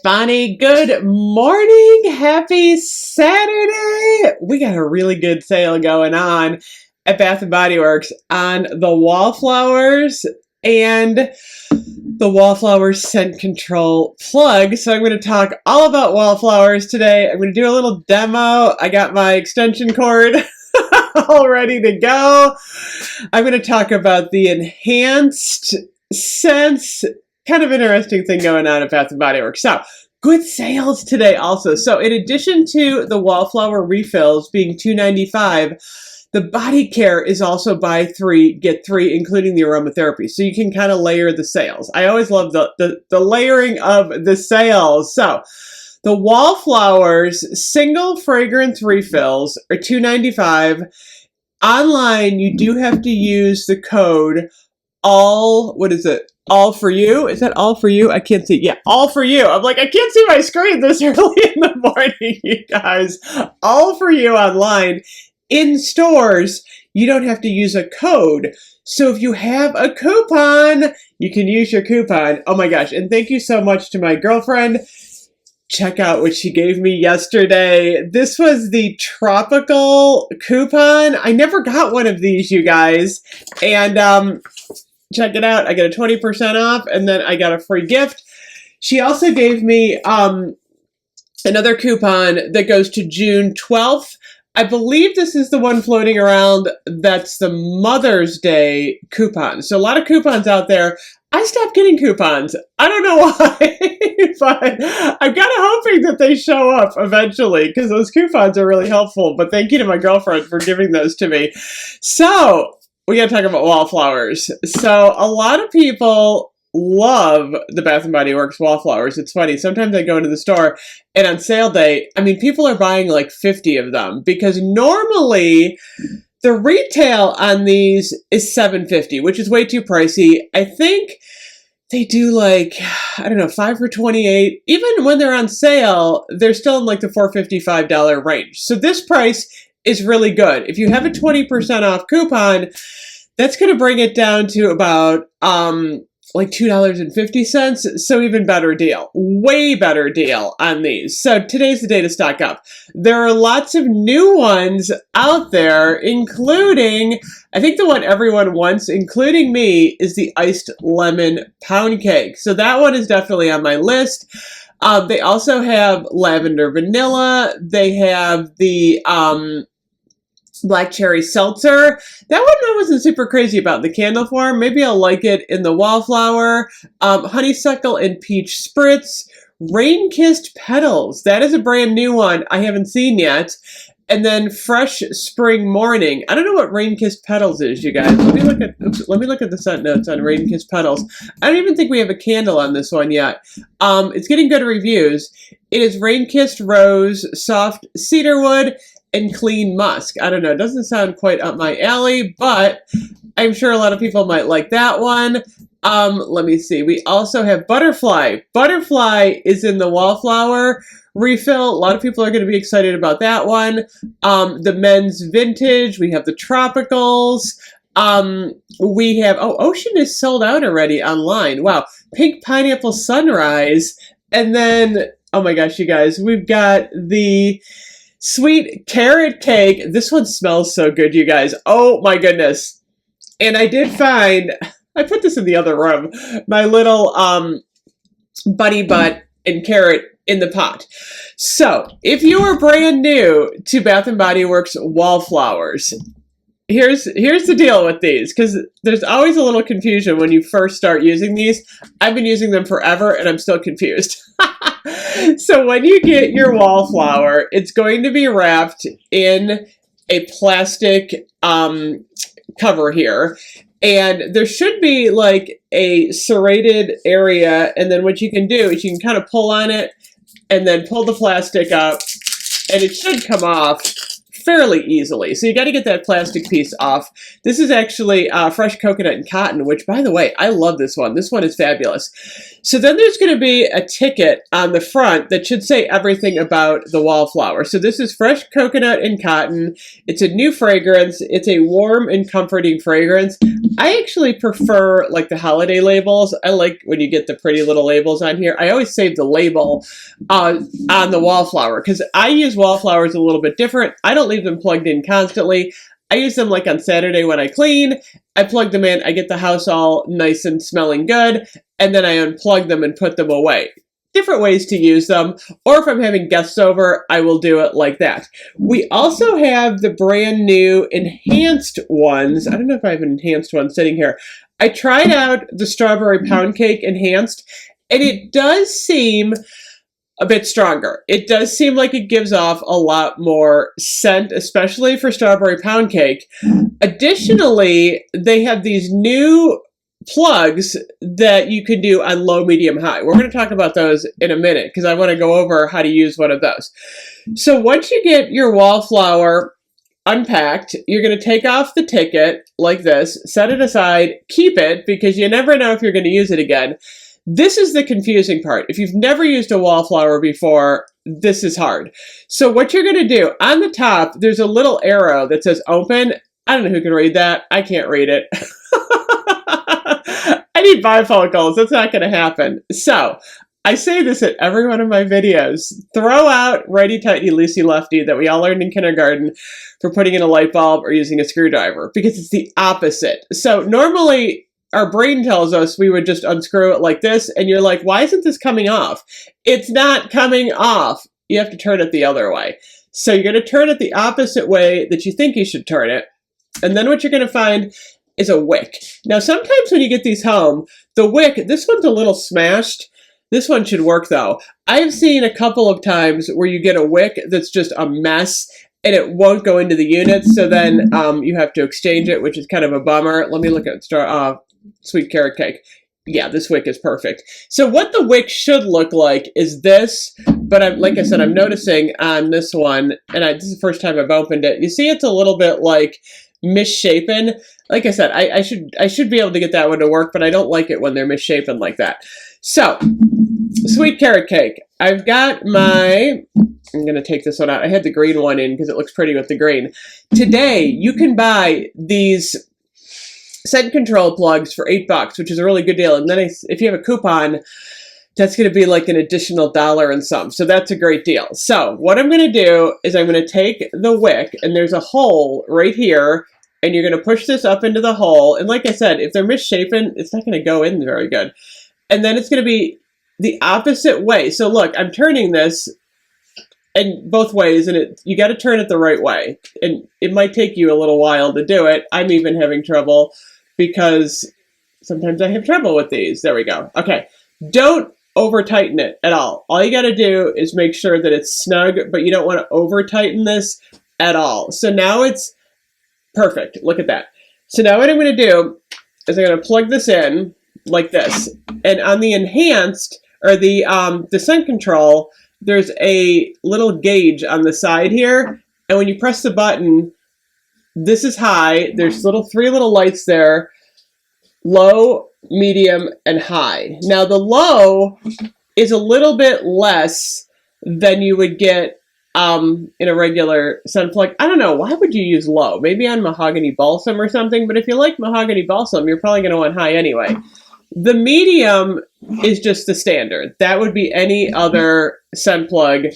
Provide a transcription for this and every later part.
Bonnie, good morning. Happy Saturday. We got a really good sale going on at Bath and Body Works on the Wallflowers and the Wallflowers Scent Control plug. So I'm going to talk all about Wallflowers today. I'm going to do a little demo. I got my extension cord all ready to go. I'm going to talk about the enhanced scents. Kind of interesting thing going on at Bath and Body Works. So, good sales today also. So, in addition to the Wallflower refills being $2.95, the body care is also buy three, get three, including the aromatherapy. So you can kind of layer the sales. I always love the layering of the sales. So, the Wallflowers single fragrance refills are $2.95. Online, you do have to use the code all for you? Is that all for you? I can't see. Yeah, all for you. I'm like, I can't see my screen this early in the morning, you guys. All for you online. In stores, you don't have to use a code. So if you have a coupon, you can use your coupon. Oh my gosh. And thank you so much to my girlfriend. Check out what she gave me yesterday. This was the tropical coupon. I never got one of these, you guys. And, check it out. I got a 20% off, and then I got a free gift. She also gave me another coupon that goes to June 12th. I believe this is the one floating around that's the Mother's Day coupon. So a lot of coupons out there. I stopped getting coupons. I don't know why, but I'm kind of hoping that they show up eventually because those coupons are really helpful. But thank you to my girlfriend for giving those to me. So, we got to talk about Wallflowers. So a lot of people love the Bath & Body Works Wallflowers. It's funny. Sometimes I go into the store and on sale day, people are buying like 50 of them because normally the retail on these is $7.50, which is way too pricey. I think they do like, I don't know, 5 for $28. Even when they're on sale, they're still in like the $4.55 range. So this price is really good. If you have a 20% off coupon, that's going to bring it down to about like $2.50. So even better deal, way better deal on these. So today's the day to stock up. There are lots of new ones out there, including, I think the one everyone wants, including me, is the iced lemon pound cake. So that one is definitely on my list. They also have lavender vanilla. They have the black cherry seltzer. That one I wasn't super crazy about the candle form. Maybe I'll like it in the Wallflower. Honeysuckle and peach spritz. Rain-kissed petals. That is a brand new one I haven't seen yet. And then fresh spring morning. I don't know what rain-kissed petals is, you guys. Let me look at the scent notes on rain-kissed petals. I don't even think we have a candle on this one yet. It's getting good reviews. It is rain-kissed rose, soft cedarwood, and clean musk. I don't know. It doesn't sound quite up my alley, but I'm sure a lot of people might like that one. Let me see. We also have butterfly. Butterfly is in the Wallflower refill. A lot of people are going to be excited about that one. The men's vintage. We have the tropicals. We have, Ocean is sold out already online. Wow. Pink pineapple sunrise. And then, oh my gosh, you guys, we've got the sweet carrot cake. This one smells so good, you guys. Oh my goodness. And I did find, I put this in the other room, my little bunny butt and carrot in the pot. So if you are brand new to Bath and Body Works Wallflowers, here's the deal with these, because there's always a little confusion when you first start using these. I've been using them forever and I'm still confused. So when you get your Wallflower, it's going to be wrapped in a plastic cover here. And there should be like a serrated area. And then what you can do is you can kind of pull on it and then pull the plastic up and it should come off fairly easily. So you got to get that plastic piece off. This is actually fresh coconut and cotton, which by the way, I love this one. This one is fabulous. So then there's going to be a ticket on the front that should say everything about the Wallflower. So this is fresh coconut and cotton. It's a new fragrance. It's a warm and comforting fragrance. I actually prefer like the holiday labels. I like when you get the pretty little labels on here. I always save the label on the Wallflower because I use Wallflowers a little bit different. I don't leave them plugged in constantly. I use them like on Saturday when I clean. I plug them in. I get the house all nice and smelling good. And then I unplug them and put them away. Different ways to use them. Or if I'm having guests over, I will do it like that. We also have the brand new enhanced ones. I don't know if I have an enhanced one sitting here. I tried out the strawberry pound cake enhanced, and it does seem a bit stronger. It does seem like it gives off a lot more scent, especially for strawberry pound cake. Additionally, they have these new plugs that you can do on low, medium, high. We're going to talk about those in a minute because I want to go over how to use one of those. So once you get your Wallflower unpacked, you're going to take off the ticket like this, set it aside, keep it because you never know if you're going to use it again. This is the confusing part. If you've never used a Wallflower before, this is hard. So what you're going to do, on the top, there's a little arrow that says open. I don't know who can read that. I can't read it. I need bifocals. That's not going to happen. So I say this at every one of my videos. Throw out righty tighty loosey lefty that we all learned in kindergarten for putting in a light bulb or using a screwdriver because it's the opposite. So normally our brain tells us we would just unscrew it like this, and you're like, why isn't this coming off? It's not coming off. You have to turn it the other way. So you're going to turn it the opposite way that you think you should turn it. And then what you're going to find is a wick. Now, sometimes when you get these home, the wick, this one's a little smashed. This one should work, though. I've seen a couple of times where you get a wick that's just a mess, and it won't go into the unit, so then you have to exchange it, which is kind of a bummer. Let me look at sweet carrot cake. Yeah, this wick is perfect. So what the wick should look like is this, but like I said, I'm noticing on this one, and this is the first time I've opened it, you see it's a little bit like misshapen. Like I said, I should be able to get that one to work, but I don't like it when they're misshapen like that. So, sweet carrot cake. I've got I'm going to take this one out. I had the green one in because it looks pretty with the green. Today, you can buy these scent control plugs for $8, which is a really good deal. And then if you have a coupon, that's going to be like an additional $1 and some. So that's a great deal. So what I'm going to do is I'm going to take the wick, and there's a hole right here, and you're going to push this up into the hole. And like I said, if they're misshapen, it's not going to go in very good. And then it's going to be the opposite way. So look, I'm turning this and both ways, and you got to turn it the right way. And it might take you a little while to do it. I'm even having trouble because sometimes I have trouble with these. There we go. Okay. Don't over tighten it at all. All you got to do is make sure that it's snug, but you don't want to over tighten this at all. So now it's perfect. Look at that. So now what I'm going to do is I'm going to plug this in like this. And on the enhanced, or the scent control, there's a little gauge on the side here. And when you press the button, this is high. There's three little lights there. Low, medium, and high. Now the low is a little bit less than you would get in a regular scent plug. I don't know, why would you use low? Maybe on mahogany balsam or something, but if you like mahogany balsam, you're probably going to want high anyway. The medium is just the standard. That would be any other scent plug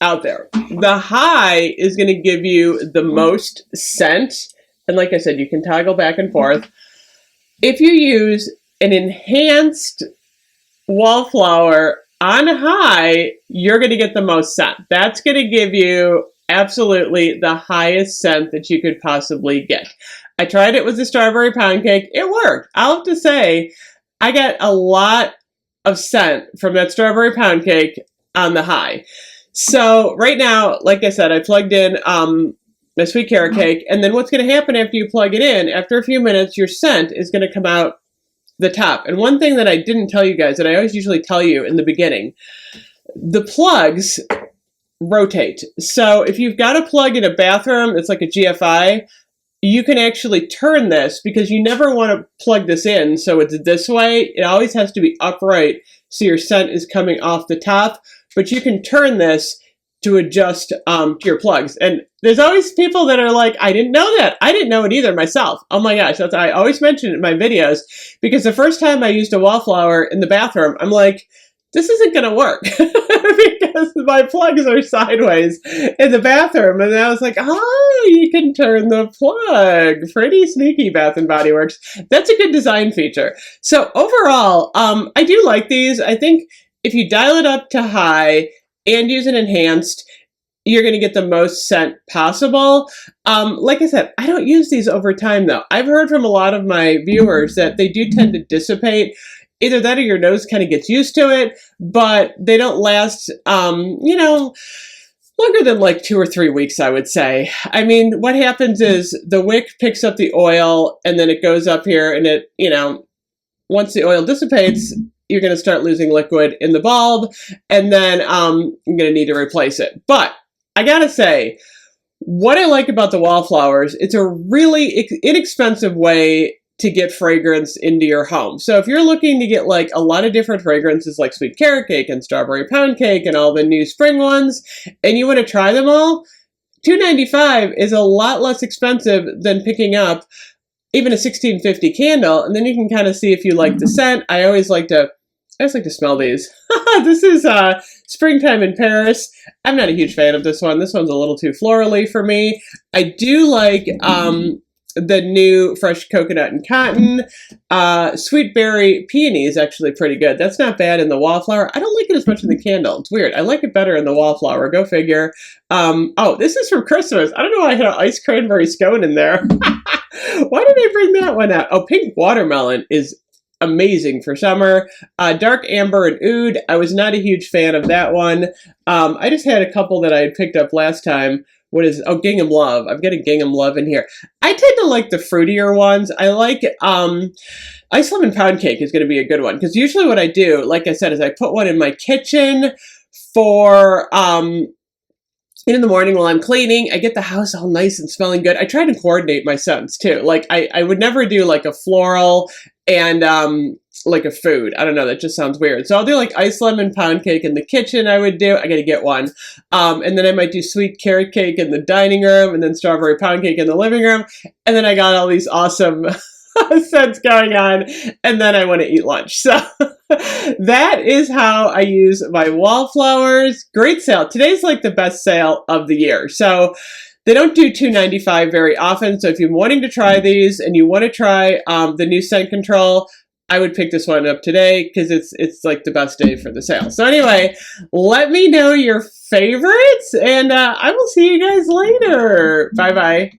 out there. The high is going to give you the most scent, and like I said, you can toggle back and forth. If you use an enhanced Wallflower on high, you're going to get the most scent. That's going to give you absolutely the highest scent that you could possibly get. I tried it with the strawberry pound cake. It worked. I'll have to say, I got a lot of scent from that strawberry pound cake on the high. So right now, like I said, I plugged in my sweet carrot cake, and then what's going to happen after you plug it in, after a few minutes, your scent is going to come out the top. And one thing that I didn't tell you guys, that I always usually tell you in the beginning, the plugs rotate. So if you've got a plug in a bathroom, it's like a GFI, you can actually turn this, because you never want to plug this in so it's this way. It always has to be upright so your scent is coming off the top, but you can turn this to adjust your plugs. And there's always people that are like, I didn't know that. I didn't know it either myself. Oh my gosh, I always mention it in my videos, because the first time I used a Wallflower in the bathroom, I'm like, this isn't going to work because my plugs are sideways in the bathroom. And I was like, oh, you can turn the plug. Pretty sneaky, Bath & Body Works. That's a good design feature. So overall, I do like these. I think if you dial it up to high and use an enhanced, you're going to get the most scent possible. Like I said, I don't use these over time, though. I've heard from a lot of my viewers that they do tend to dissipate. Either that or your nose kind of gets used to it, but they don't last, you know, longer than like 2 or 3 weeks, I would say. I mean, what happens is the wick picks up the oil and then it goes up here and it, you know, once the oil dissipates, you're going to start losing liquid in the bulb, and then you're going to need to replace it. But I got to say, what I like about the Wallflowers, it's a really inexpensive way to get fragrance into your home. So if you're looking to get like a lot of different fragrances like sweet carrot cake and strawberry pound cake and all the new spring ones, and you want to try them all, $2.95 is a lot less expensive than picking up even a $16.50 candle, and then you can kind of see if you like the scent. I always like to smell these. This is Springtime in Paris. I'm not a huge fan of this one. This one's a little too florally for me. I do like the new Fresh Coconut and Cotton. Sweet Berry Peony is actually pretty good. That's not bad in the Wallflower. I don't like it as much in the candle. It's weird. I like it better in the Wallflower. Go figure. Oh, this is from Christmas. I don't know why I had an iced cranberry scone in there. Why did I bring that one out? Oh, Pink Watermelon is amazing for summer. Dark Amber and Oud. I was not a huge fan of that one. I just had a couple that I had picked up last time. Gingham Love. I've got a Gingham Love in here. I tend to like the fruitier ones. I like Ice Lemon Pound Cake is going to be a good one, because usually what I do, like I said, is I put one in my kitchen for in the morning while I'm cleaning. I get the house all nice and smelling good. I try to coordinate my scents too. Like I would never do like a floral and like a food. I don't know, that just sounds weird. So I'll do like Ice Lemon Pound Cake in the kitchen. I gotta get one. And then I might do Sweet Carrot Cake in the dining room, and then Strawberry Pound Cake in the living room. And then I got all these awesome scents going on, and then I want to eat lunch. So that is how I use my Wallflowers. Great sale. Today's like the best sale of the year. So they don't do $2.95 very often. So if you're wanting to try these and you want to try the new scent control, I would pick this one up today, because it's like the best day for the sale. So anyway, let me know your favorites, and I will see you guys later. Bye-bye.